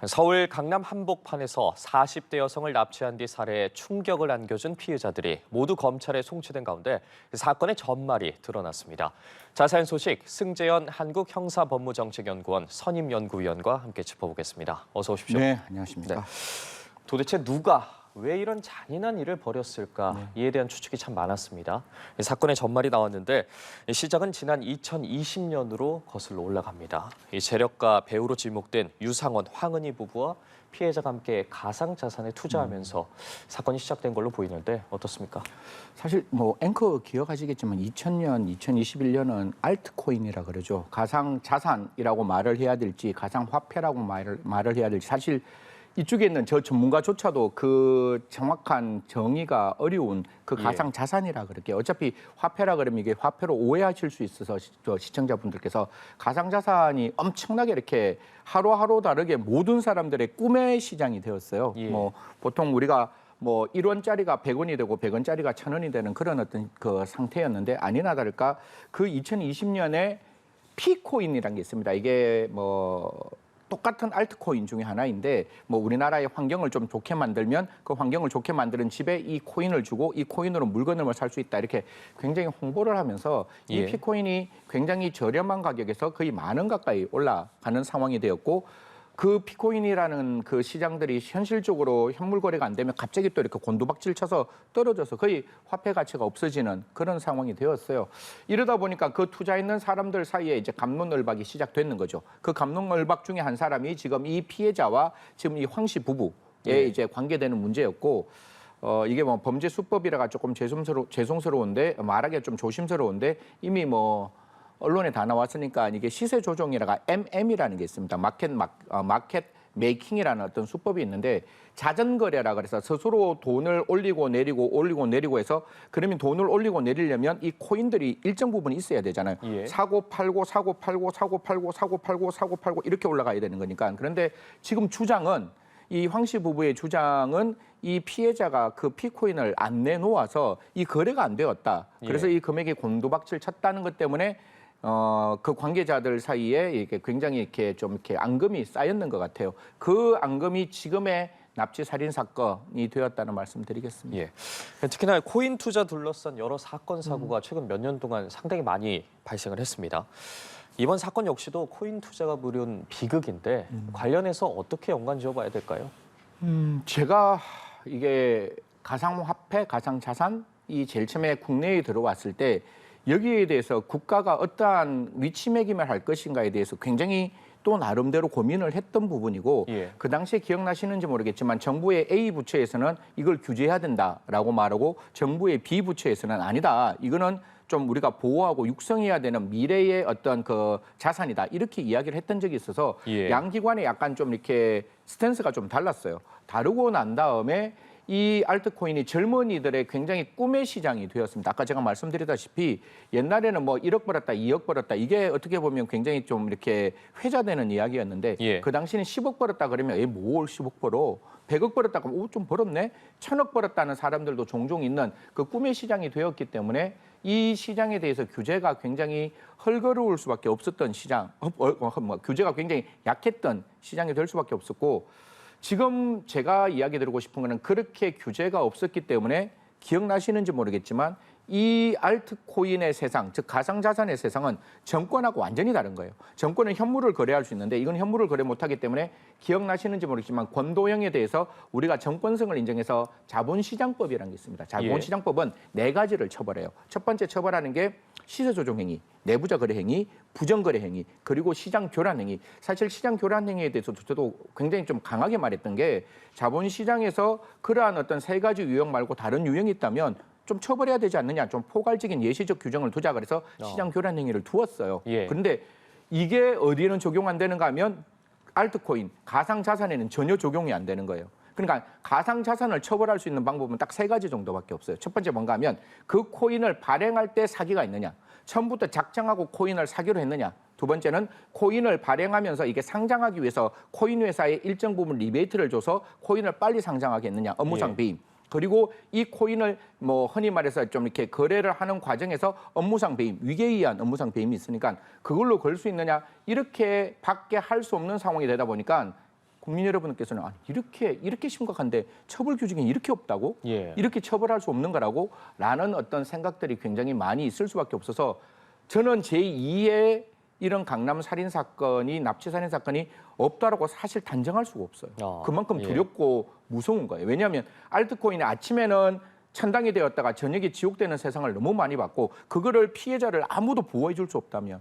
서울 강남 한복판에서 40대 여성을 납치한 뒤 살해에 충격을 안겨준 피해자들이 모두 검찰에 송치된 가운데 사건의 전말이 드러났습니다. 자세한 소식 승재현 한국형사법무정책연구원 선임연구위원과 함께 짚어보겠습니다. 어서 오십시오. 네, 안녕하십니까. 네. 도대체 누가 왜 이런 잔인한 일을 벌였을까? 이에 대한 추측이 참 많았습니다. 사건의 전말이 나왔는데 시작은 지난 2020년으로 거슬러 올라갑니다. 이 재력가 배우로 지목된 유상원, 황은희 부부와 피해자가 함께 가상자산에 투자하면서 사건이 시작된 걸로 보이는데 어떻습니까? 사실 뭐 앵커 기억하시겠지만 2000년, 2021년은 알트코인이라 그러죠. 가상자산이라고 말을 해야 될지 가상화폐라고 말을 해야 될지 사실 이쪽에 있는 저 전문가조차도 그 정확한 정의가 어려운 그 가상 자산이라 그럴게요. 어차피 화폐라 그러면 이게 화폐로 오해하실 수 있어서 시청자분들께서 가상 자산이 엄청나게 이렇게 하루하루 다르게 모든 사람들의 꿈의 시장이 되었어요. 뭐 보통 우리가 뭐 1원짜리가 100원이 되고 100원짜리가 1000원이 되는 그런 어떤 그 상태였는데 아니나 다를까 그 2020년에 피코인이라는 게 있습니다. 이게 뭐 똑같은 알트코인 중에 하나인데 뭐 우리나라의 환경을 좀 좋게 만들면 그 환경을 좋게 만드는 집에 이 코인을 주고 이 코인으로 물건을 살 수 있다 이렇게 굉장히 홍보를 하면서 이 피코인이 굉장히 저렴한 가격에서 거의 10,000원 가까이 올라가는 상황이 되었고 그 피코인이라는 그 시장들이 현실적으로 현물 거래가 안 되면 갑자기 또 이렇게 곤두박질 쳐서 떨어져서 거의 화폐 가치가 없어지는 그런 상황이 되었어요. 이러다 보니까 그 투자했는 사람들 사이에 이제 갑론을박이 시작됐는 거죠. 그 갑론을박 중에 한 사람이 지금 이 피해자와 지금 이 황 씨 부부의 이제 관계되는 문제였고 이게 뭐 범죄 수법이라가 조금 죄송스러운데 말하기가 좀 조심스러운데 이미 뭐 언론에 다 나왔으니까 이게 시세 조종이라가 MM이라는 게 있습니다. 마켓 메이킹이라는 어떤 수법이 있는데 자전거래라 그래서 스스로 돈을 올리고 내리고 해서 그러면 돈을 올리고 내리려면 이 코인들이 일정 부분 있어야 되잖아요. 사고 팔고 이렇게 올라가야 되는 거니까. 그런데 지금 주장은 이 황 씨 부부의 주장은 이 피해자가 그 피코인을 안 내놓아서 이 거래가 안 되었다. 그래서 이 금액이 곤두박질 쳤다는 것 때문에 그 관계자들 사이에 이게 굉장히 이렇게 좀 이렇게 앙금이 쌓였는 것 같아요. 그 앙금이 지금의 납치 살인 사건이 되었다는 말씀드리겠습니다. 특히나 코인 투자 둘러싼 여러 사건 사고가 최근 몇 년 동안 상당히 많이 발생을 했습니다. 이번 사건 역시도 코인 투자가 부른 비극인데 관련해서 어떻게 연관 지어봐야 될까요? 제가 이게 가상화폐, 가상자산이 제일 처음에 국내에 들어왔을 때 여기에 대해서 국가가 어떠한 위치매김을 할 것인가에 대해서 굉장히 또 나름대로 고민을 했던 부분이고 그 당시에 기억나시는지 모르겠지만 정부의 A 부처에서는 이걸 규제해야 된다라고 말하고 정부의 B 부처에서는 아니다. 이거는 좀 우리가 보호하고 육성해야 되는 미래의 어떤 그 자산이다. 이렇게 이야기를 했던 적이 있어서 양 기관의 약간 좀 이렇게 스탠스가 좀 달랐어요. 다르고 난 다음에 이 알트코인이 젊은이들의 굉장히 꿈의 시장이 되었습니다. 아까 제가 말씀드렸다시피 옛날에는 뭐 1억 벌었다, 2억 벌었다 이게 어떻게 보면 굉장히 좀 이렇게 회자되는 이야기였는데 그 당시는 10억 벌었다 그러면 뭘 10억 벌어? 100억 벌었다 그러면 좀 벌었네? 1000억 벌었다는 사람들도 종종 있는 그 꿈의 시장이 되었기 때문에 이 시장에 대해서 규제가 굉장히 헐거러울 수밖에 없었던 시장, 규제가 굉장히 약했던 시장이 될 수밖에 없었고 지금 제가 이야기 드리고 싶은 거는 그렇게 규제가 없었기 때문에 기억나시는지 모르겠지만 이 알트코인의 세상, 즉 가상자산의 세상은 정권하고 완전히 다른 거예요. 정권은 현물을 거래할 수 있는데 이건 현물을 거래 못하기 때문에 기억나시는지 모르겠지만 권도형에 대해서 우리가 정권성을 인정해서 자본시장법이라는 게 있습니다. 자본시장법은 4가지를 처벌해요. 첫 번째 처벌하는 게 시세조종행위, 내부자 거래행위, 부정거래행위, 그리고 시장교란행위. 사실 시장교란행위에 대해서 저도 굉장히 좀 강하게 말했던 게 자본시장에서 그러한 어떤 3가지 유형 말고 다른 유형이 있다면 좀 처벌해야 되지 않느냐, 좀 포괄적인 예시적 규정을 두자 그래서 시장 교란 행위를 두었어요. 그런데 이게 어디에는 적용 안 되는가 하면 알트코인, 가상자산에는 전혀 적용이 안 되는 거예요. 그러니까 가상자산을 처벌할 수 있는 방법은 딱 3가지 정도밖에 없어요. 첫 번째 뭔가 하면 그 코인을 발행할 때 사기가 있느냐, 처음부터 작정하고 코인을 사기로 했느냐, 두 번째는 코인을 발행하면서 이게 상장하기 위해서 코인 회사에 일정 부분 리베이트를 줘서 코인을 빨리 상장하게 했느냐, 업무상 배임. 그리고 이 코인을 뭐 흔히 말해서 좀 이렇게 거래를 하는 과정에서 업무상 배임, 위계에 의한 업무상 배임이 있으니까 그걸로 걸 수 있느냐, 이렇게 밖에 할 수 없는 상황이 되다 보니까 국민 여러분께서는 아니, 이렇게 심각한데 처벌 규칙이 이렇게 없다고? 예. 이렇게 처벌할 수 없는 거라고? 라는 어떤 생각들이 굉장히 많이 있을 수밖에 없어서 저는 제2의 이런 강남 살인 사건이 납치 살인 사건이 없다라고 사실 단정할 수가 없어요. 그만큼 두렵고 무서운 거예요. 왜냐하면 알트코인이 아침에는 천당이 되었다가 저녁에 지옥되는 세상을 너무 많이 봤고 그거를 피해자를 아무도 보호해 줄 수 없다면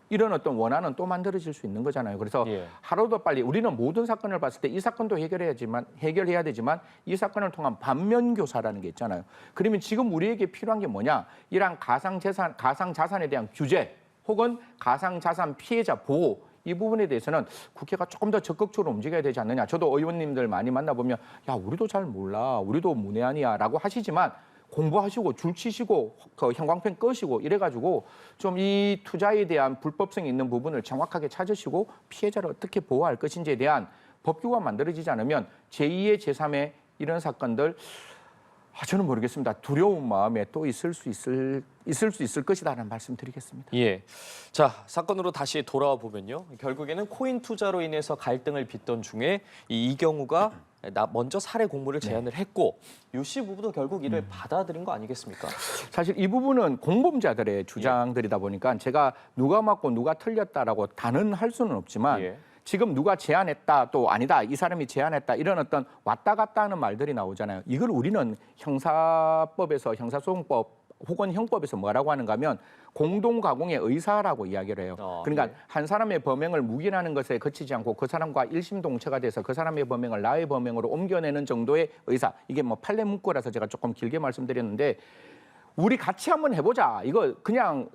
이런 어떤 원한은 또 만들어질 수 있는 거잖아요. 그래서 하루도 빨리 우리는 모든 사건을 봤을 때 이 사건도 해결해야 되지만 이 사건을 통한 반면교사라는 게 있잖아요. 그러면 지금 우리에게 필요한 게 뭐냐? 이러한 가상자산에 대한 규제 혹은 가상자산 피해자 보호 이 부분에 대해서는 국회가 조금 더 적극적으로 움직여야 되지 않느냐. 저도 의원님들 많이 만나보면 야 우리도 잘 몰라. 우리도 문외한이야 라고 하시지만 공부하시고 줄 치시고 그 형광펜 끄시고 이래가지고 좀 이 투자에 대한 불법성이 있는 부분을 정확하게 찾으시고 피해자를 어떻게 보호할 것인지에 대한 법규가 만들어지지 않으면 제2의 제3의 이런 사건들 저는 모르겠습니다. 두려운 마음에 또 있을 수 있을 것이다라는 말씀드리겠습니다. 예. 자, 사건으로 다시 돌아와 보면요. 결국에는 코인 투자로 인해서 갈등을 빚던 중에 이경우가 먼저 살해 공모를 제안을 했고 유 씨 부부도 결국 이를 받아들인 거 아니겠습니까? 사실 이 부분은 공범자들의 주장들이다 보니까 제가 누가 맞고 누가 틀렸다라고 단언할 수는 없지만 지금 누가 제안했다 또 아니다 이 사람이 제안했다 이런 어떤 왔다 갔다 하는 말들이 나오잖아요. 이걸 우리는 형사법에서 형사소송법 혹은 형법에서 뭐라고 하는가 하면 공동가공의 의사라고 이야기를 해요. 그러니까 한 사람의 범행을 묵인하는 것에 그치지 않고 그 사람과 일심동체가 돼서 그 사람의 범행을 나의 범행으로 옮겨내는 정도의 의사. 이게 뭐 판례 문구라서 제가 조금 길게 말씀드렸는데 우리 같이 한번 해보자. 이거 그냥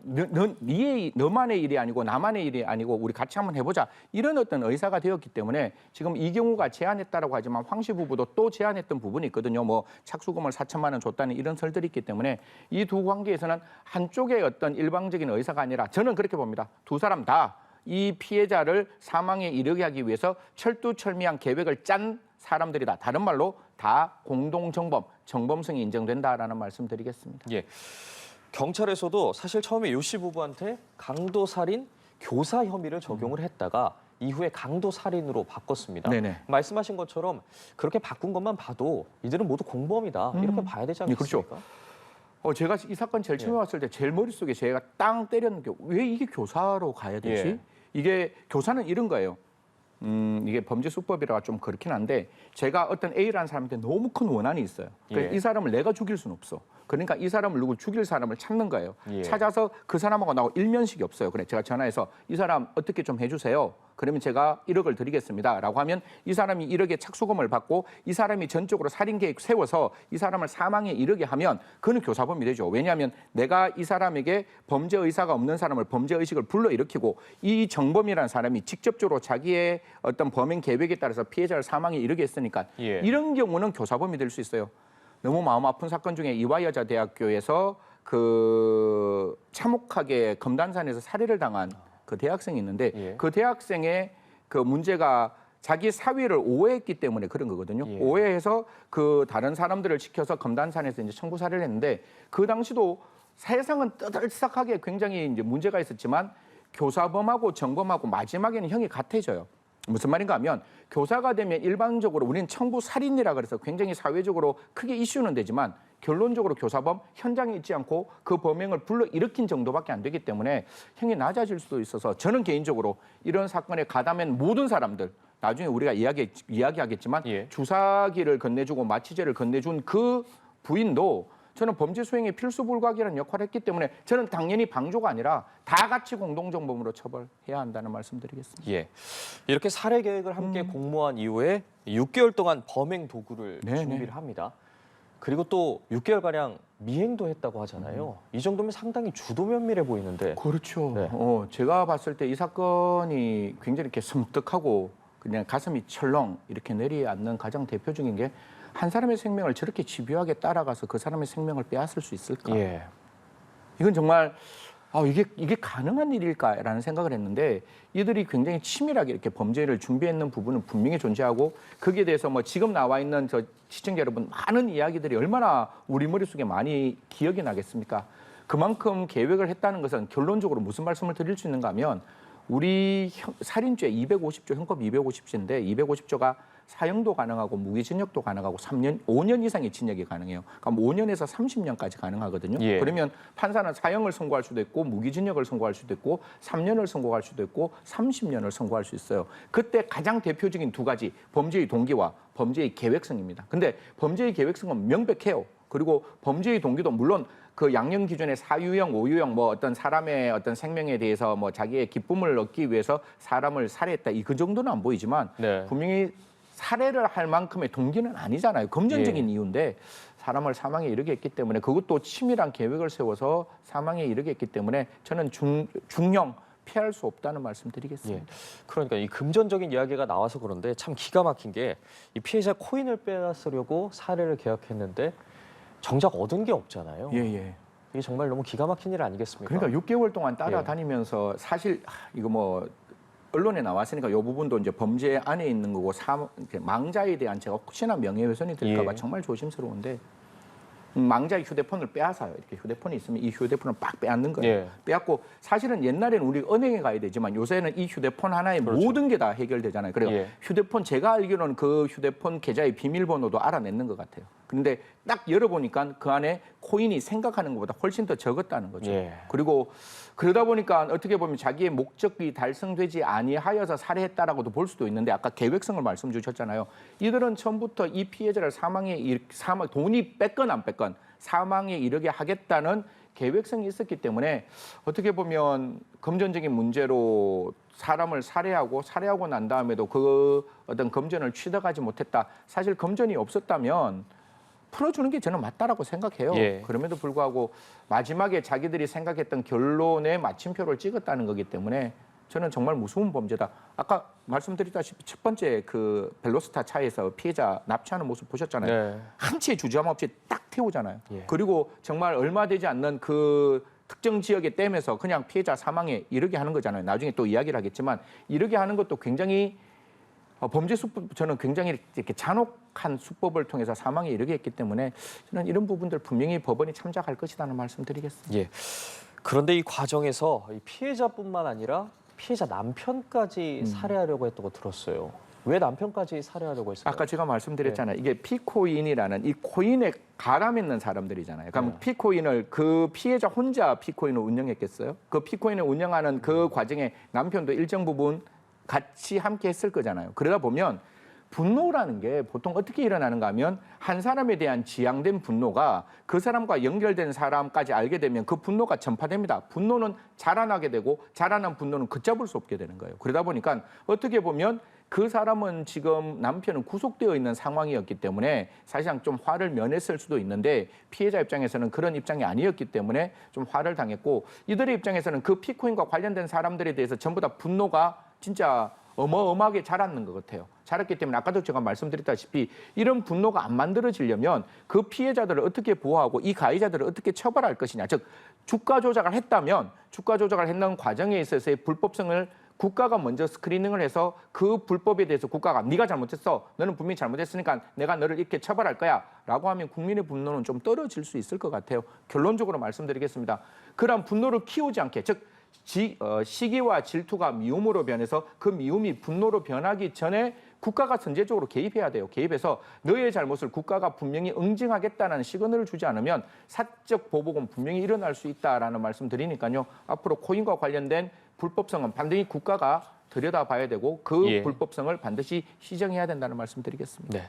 너만의 일이 아니고 나만의 일이 아니고 우리 같이 한번 해보자. 이런 어떤 의사가 되었기 때문에 지금 이 경우가 제안했다라고 하지만 황 씨 부부도 또 제안했던 부분이 있거든요. 뭐 착수금을 4천만 원 줬다는 이런 설들이 있기 때문에 이 두 관계에서는 한쪽의 어떤 일방적인 의사가 아니라 저는 그렇게 봅니다. 두 사람 다 이 피해자를 사망에 이르게 하기 위해서 철두철미한 계획을 짠 사람들이다. 다른 말로 다 공동정범, 정범성이 인정된다라는 말씀드리겠습니다. 예. 경찰에서도 사실 처음에 유 씨 부부한테 강도살인 교사 혐의를 적용을 했다가 이후에 강도살인으로 바꿨습니다. 네네. 말씀하신 것처럼 그렇게 바꾼 것만 봐도 이들은 모두 공범이다. 이렇게 봐야 되지 않겠습니까? 그렇죠. 제가 이 사건 제일 처음에 왔을 때 제일 머릿속에 제가 땅 때렸는 게 왜 이게 교사로 가야 되지? 이게 교사는 이런 거예요. 이게 범죄수법이라 좀 그렇긴 한데 제가 어떤 A라는 사람한테 너무 큰 원한이 있어요. 그러니까 이 사람을 내가 죽일 수는 없어. 그러니까 이 사람을 누구 죽일 사람을 찾는 거예요. 찾아서 그 사람하고 나하고 일면식이 없어요. 그래 제가 전화해서 이 사람 어떻게 좀 해주세요. 그러면 제가 1억을 드리겠습니다. 라고 하면 이 사람이 1억의 착수금을 받고 이 사람이 전적으로 살인 계획 세워서 이 사람을 사망에 이르게 하면 그는 교사범이 되죠. 왜냐하면 내가 이 사람에게 범죄 의사가 없는 사람을 범죄 의식을 불러일으키고 이 정범이라는 사람이 직접적으로 자기의 어떤 범행 계획에 따라서 피해자를 사망에 이르게 했으니까 이런 경우는 교사범이 될 수 있어요. 너무 마음 아픈 사건 중에 이화여자대학교에서 그 참혹하게 검단산에서 살해를 당한 그 대학생이 있는데 그 대학생의 그 문제가 자기 사위를 오해했기 때문에 그런 거거든요. 오해해서 그 다른 사람들을 시켜서 검단산에서 이제 청부 살해를 했는데 그 당시도 세상은 떠들썩하게 굉장히 이제 문제가 있었지만 교사범하고 정범하고 마지막에는 형이 같아져요. 무슨 말인가 하면 교사가 되면 일반적으로 우리는 청부 살인이라 그래서 굉장히 사회적으로 크게 이슈는 되지만 결론적으로 교사범 현장에 있지 않고 그 범행을 불러일으킨 정도밖에 안 되기 때문에 형이 낮아질 수도 있어서 저는 개인적으로 이런 사건에 가담한 모든 사람들 나중에 우리가 이야기하겠지만 주사기를 건네주고 마취제를 건네준 그 부인도 저는 범죄 수행에 필수 불가결한 역할을 했기 때문에 저는 당연히 방조가 아니라 다 같이 공동정범으로 처벌해야 한다는 말씀드리겠습니다. 예. 이렇게 살해 계획을 함께 공모한 이후에 6개월 동안 범행 도구를 준비를 합니다. 그리고 또 6개월가량 미행도 했다고 하잖아요. 이 정도면 상당히 주도 면밀해 보이는데. 그렇죠. 제가 봤을 때 이 사건이 굉장히 이렇게 섬뜩하고 그냥 가슴이 철렁 이렇게 내리앉는 가장 대표적인 게 한 사람의 생명을 저렇게 집요하게 따라가서 그 사람의 생명을 빼앗을 수 있을까? 이건 정말 이게 가능한 일일까라는 생각을 했는데 이들이 굉장히 치밀하게 이렇게 범죄를 준비했는 부분은 분명히 존재하고 거기에 대해서 뭐 지금 나와 있는 저 시청자 여러분 많은 이야기들이 얼마나 우리 머릿속에 많이 기억이 나겠습니까? 그만큼 계획을 했다는 것은 결론적으로 무슨 말씀을 드릴 수 있는가 하면 우리 살인죄 250조, 형법 250조인데 250조가 사형도 가능하고 무기징역도 가능하고 3년, 5년 이상의 징역이 가능해요. 그럼 5년에서 30년까지 가능하거든요. 예. 그러면 판사는 사형을 선고할 수도 있고 무기징역을 선고할 수도 있고 3년을 선고할 수도 있고 30년을 선고할 수 있어요. 그때 가장 대표적인 두 가지, 범죄의 동기와 범죄의 계획성입니다. 근데 범죄의 계획성은 명백해요. 그리고 범죄의 동기도 물론 그 양형 기준의 사유형, 오유형 뭐 어떤 사람의 어떤 생명에 대해서 뭐 자기의 기쁨을 얻기 위해서 사람을 살해했다 그 정도는 안 보이지만 네. 분명히 살해를 할 만큼의 동기는 아니잖아요. 금전적인 예. 이유인데 사람을 사망에 이르게 했기 때문에 그것도 치밀한 계획을 세워서 사망에 이르게 했기 때문에 저는 중형 피할 수 없다는 말씀 드리겠습니다. 예. 그러니까 이 금전적인 이야기가 나와서 그런데 참 기가 막힌 게 이 피해자 코인을 빼앗으려고 살해를 계획했는데 정작 얻은 게 없잖아요. 예. 이게 정말 너무 기가 막힌 일 아니겠습니까? 그러니까 6개월 동안 따라다니면서 사실 이거 뭐 언론에 나왔으니까 이 부분도 이제 범죄 안에 있는 거고 망자에 대한 제가 혹시나 명예훼손이 될까 봐 예. 정말 조심스러운데 망자의 휴대폰을 빼앗아요. 이렇게 휴대폰이 있으면 이 휴대폰을 빡 빼앗는 거예요. 예. 빼앗고 사실은 옛날에는 우리 은행에 가야 되지만 요새는 이 휴대폰 하나에 그렇죠. 모든 게 다 해결되잖아요. 그래서 예. 휴대폰 제가 알기로는 그 휴대폰 계좌의 비밀번호도 알아냈는 것 같아요. 그런데 딱 열어보니까 그 안에 코인이 생각하는 것보다 훨씬 더 적었다는 거죠. 예. 그리고 그러다 보니까 어떻게 보면 자기의 목적이 달성되지 아니하여서 살해했다라고도 볼 수도 있는데 아까 계획성을 말씀 주셨잖아요. 이들은 처음부터 이 피해자를 돈이 뺐건 안 뺐건 사망에 이르게 하겠다는 계획성이 있었기 때문에 어떻게 보면 금전적인 문제로 사람을 살해하고 난 다음에도 그 어떤 금전을 취득하지 못했다. 사실 금전이 없었다면 풀어주는 게 저는 맞다라고 생각해요. 예. 그럼에도 불구하고 마지막에 자기들이 생각했던 결론에 마침표를 찍었다는 거기 때문에 저는 정말 무서운 범죄다. 아까 말씀드렸다시피 첫 번째 그 벨로스타 차에서 피해자 납치하는 모습 보셨잖아요. 네. 한 치의 주저함 없이 딱 태우잖아요. 예. 그리고 정말 얼마 되지 않는 그 특정 지역에 떼면서 그냥 피해자 사망에 이르게 하는 거잖아요. 나중에 또 이야기를 하겠지만 이르게 하는 것도 굉장히 범죄 수법 저는 굉장히 이렇게 잔혹한 수법을 통해서 사망에 이르게 했기 때문에 저는 이런 부분들 분명히 법원이 참작할 것이라는 말씀드리겠습니다. 예. 그런데 이 과정에서 이 피해자뿐만 아니라 피해자 남편까지 살해하려고 했다고 들었어요. 왜 남편까지 살해하려고 했어요? 아까 제가 말씀드렸잖아요. 이게 피코인이라는 이 코인에 가람있는 사람들이잖아요. 그럼 피코인을 그 피해자 혼자 피코인을 운영했겠어요? 그 피코인을 운영하는 그 과정에 남편도 일정 부분 같이 함께 했을 거잖아요. 그러다 보면 분노라는 게 보통 어떻게 일어나는가 하면 한 사람에 대한 지양된 분노가 그 사람과 연결된 사람까지 알게 되면 그 분노가 전파됩니다. 분노는 자라나게 되고 자라난 분노는 걷잡을 수 없게 되는 거예요. 그러다 보니까 어떻게 보면 그 사람은 지금 남편은 구속되어 있는 상황이었기 때문에 사실상 좀 화를 면했을 수도 있는데 피해자 입장에서는 그런 입장이 아니었기 때문에 좀 화를 당했고 이들의 입장에서는 그 피코인과 관련된 사람들에 대해서 전부 다 분노가 진짜 어마어마하게 자랐는 것 같아요. 자랐기 때문에 아까도 제가 말씀드렸다시피 이런 분노가 안 만들어지려면 그 피해자들을 어떻게 보호하고 이 가해자들을 어떻게 처벌할 것이냐. 즉 주가 조작을 했다면 주가 조작을 했는 과정에 있어서의 불법성을 국가가 먼저 스크리닝을 해서 그 불법에 대해서 국가가 네가 잘못했어. 너는 분명히 잘못했으니까 내가 너를 이렇게 처벌할 거야. 라고 하면 국민의 분노는 좀 떨어질 수 있을 것 같아요. 결론적으로 말씀드리겠습니다. 그런 분노를 키우지 않게 즉 시기와 질투가 미움으로 변해서 그 미움이 분노로 변하기 전에 국가가 선제적으로 개입해야 돼요. 개입해서 너의 잘못을 국가가 분명히 응징하겠다는 시그널을 주지 않으면 사적 보복은 분명히 일어날 수 있다라는 말씀 드리니까요. 앞으로 코인과 관련된 불법성은 반드시 국가가 들여다봐야 되고 그 예. 불법성을 반드시 시정해야 된다는 말씀 드리겠습니다. 네.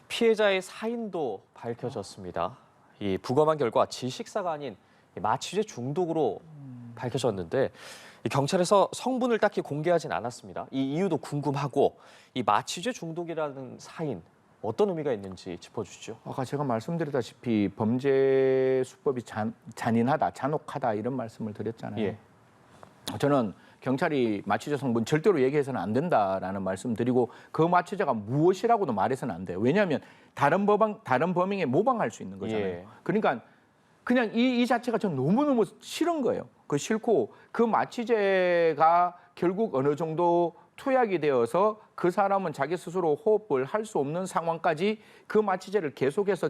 피해자의 사인도 밝혀졌습니다. 이 부검한 결과 질식사가 아닌 마취제 중독으로 밝혀졌는데 이 경찰에서 성분을 딱히 공개하진 않았습니다. 이 이유도 궁금하고 이 마취제 중독이라는 사인 어떤 의미가 있는지 짚어주시죠. 아까 제가 말씀드렸다시피 범죄 수법이 잔인하다, 잔혹하다 이런 말씀을 드렸잖아요. 예. 저는 경찰이 마취제 성분 절대로 얘기해서는 안 된다라는 말씀 드리고 그 마취제가 무엇이라고도 말해서는 안 돼요. 왜냐하면 다른 범행에 모방할 수 있는 거잖아요. 예. 그러니까 그냥 이 자체가 전 너무너무 싫은 거예요. 그 싫고 그 마취제가 결국 어느 정도 투약이 되어서 그 사람은 자기 스스로 호흡을 할 수 없는 상황까지 그 마취제를 계속해서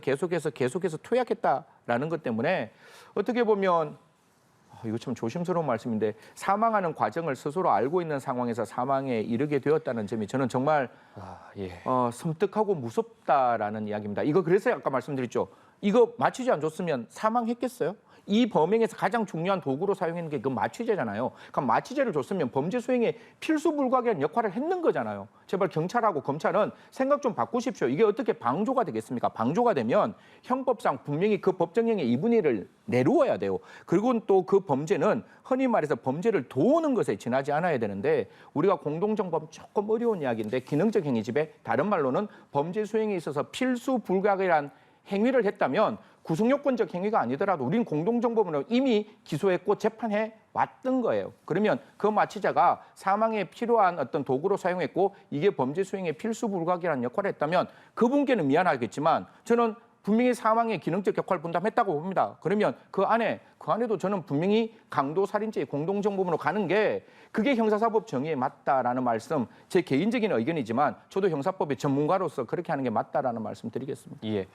투약했다라는 것 때문에 어떻게 보면 이거 참 조심스러운 말씀인데 사망하는 과정을 스스로 알고 있는 상황에서 사망에 이르게 되었다는 점이 저는 정말 섬뜩하고 무섭다라는 이야기입니다. 이거 그래서 아까 말씀드렸죠. 이거 마취제 안 줬으면 사망했겠어요? 이 범행에서 가장 중요한 도구로 사용하는 게 그 마취제잖아요. 그럼 마취제를 줬으면 범죄 수행에 필수 불가결한 역할을 했는 거잖아요. 제발 경찰하고 검찰은 생각 좀 바꾸십시오. 이게 어떻게 방조가 되겠습니까? 방조가 되면 형법상 분명히 그 법정형의 2분의 1을 내루어야 돼요. 그리고 또 그 범죄는 흔히 말해서 범죄를 도우는 것에 지나지 않아야 되는데 우리가 공동정범 조금 어려운 이야기인데 기능적 행위집에 다른 말로는 범죄 수행에 있어서 필수 불가결한 행위를 했다면 구속요건적 행위가 아니더라도 우리는 공동정범으로 이미 기소했고 재판해 왔던 거예요. 그러면 그 마취자가 사망에 필요한 어떤 도구로 사용했고 이게 범죄 수행에 필수 불가결한 역할을 했다면 그분께는 미안하겠지만 저는 분명히 사망의 기능적 역할을 분담했다고 봅니다. 그러면 그 안에도 저는 분명히 강도살인죄의 공동정범으로 가는 게 그게 형사사법 정의에 맞다라는 말씀, 제 개인적인 의견이지만 저도 형사법의 전문가로서 그렇게 하는 게 맞다라는 말씀 드리겠습니다. 예,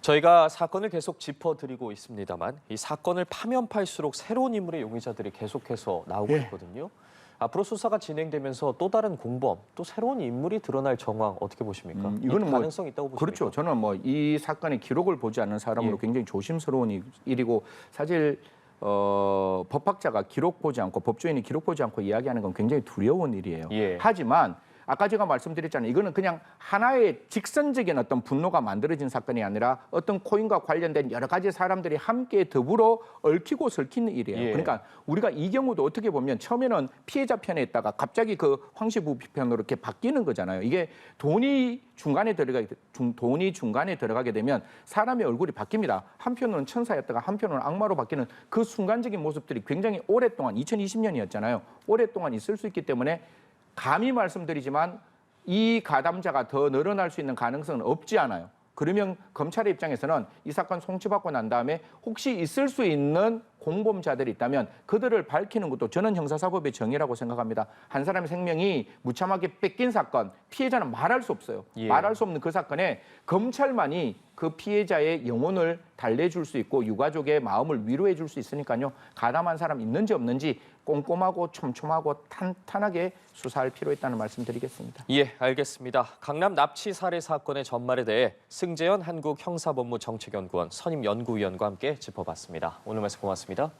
저희가 사건을 계속 짚어드리고 있습니다만 이 사건을 파면 팔수록 새로운 인물의 용의자들이 계속해서 나오고 있거든요. 앞으로 수사가 진행되면서 또 다른 공범, 또 새로운 인물이 드러날 정황 어떻게 보십니까? 이거는 가능성 있다고 보십니까? 그렇죠. 저는 이 사건의 기록을 보지 않는 사람으로 굉장히 조심스러운 일이고 사실 법학자가 기록 보지 않고 법조인이 기록 보지 않고 이야기하는 건 굉장히 두려운 일이에요. 하지만 아까 제가 말씀드렸잖아요. 이거는 그냥 하나의 직선적인 어떤 분노가 만들어진 사건이 아니라 어떤 코인과 관련된 여러 가지 사람들이 함께 더불어 얽히고 설키는 일이에요. 그러니까 우리가 이 경우도 어떻게 보면 처음에는 피해자 편에 있다가 갑자기 그 황씨부 편으로 이렇게 바뀌는 거잖아요. 이게 돈이 중간에 들어가게 되면 사람의 얼굴이 바뀝니다. 한편으로는 천사였다가 한편으로는 악마로 바뀌는 그 순간적인 모습들이 굉장히 오랫동안 2020년이었잖아요. 오랫동안 있을 수 있기 때문에 감히 말씀드리지만 이 가담자가 더 늘어날 수 있는 가능성은 없지 않아요. 그러면 검찰의 입장에서는 이 사건 송치받고 난 다음에 혹시 있을 수 있는 공범자들이 있다면 그들을 밝히는 것도 저는 형사사법의 정의라고 생각합니다. 한 사람의 생명이 무참하게 뺏긴 사건, 피해자는 말할 수 없어요. 말할 수 없는 그 사건에 검찰만이 그 피해자의 영혼을 달래줄 수 있고 유가족의 마음을 위로해 줄 수 있으니까요. 가담한 사람 있는지 없는지 꼼꼼하고 촘촘하고 탄탄하게 수사할 필요 있다는 말씀 드리겠습니다. 예, 알겠습니다. 강남 납치 살해 사건의 전말에 대해 승재현 한국형사법무정책연구원 선임연구위원과 함께 짚어봤습니다. 오늘 말씀 고맙습니다.